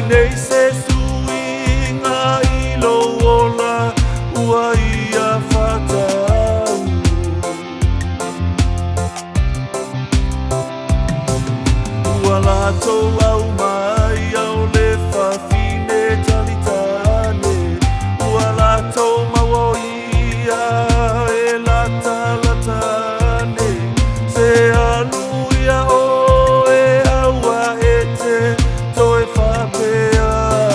nei se suinga I lo ola ua ia whatau. Ua lātou au mai au le whawhine talitane. Ua lātou maua ia e lata latane. Se alu ia o e aua e te toe whapeane.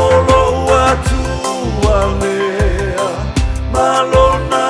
O lo atu a lea malona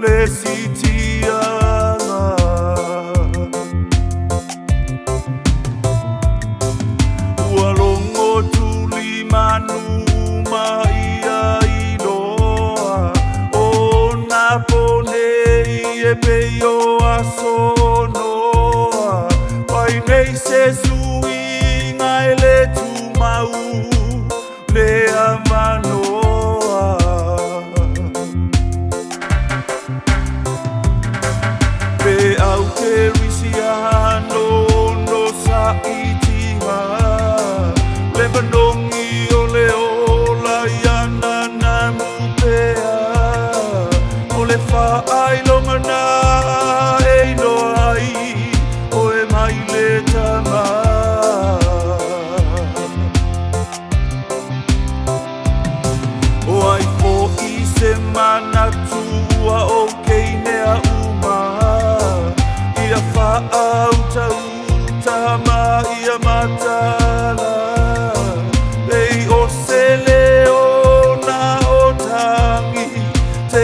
le sitianga. Ua longo tuli manu ia inoa. O na pone e peio aso noa. Pai nei se suinga e le tumau le amanoa. Pe au ke risiano no sa itinga. Le manongi o le ola iana na mupea. O le whaai longa na e no ai o e mai le tama. O ai fo I se mana tua o keinea uma. Ia whaauta utama ia matala. Pei o se leo na o tangi te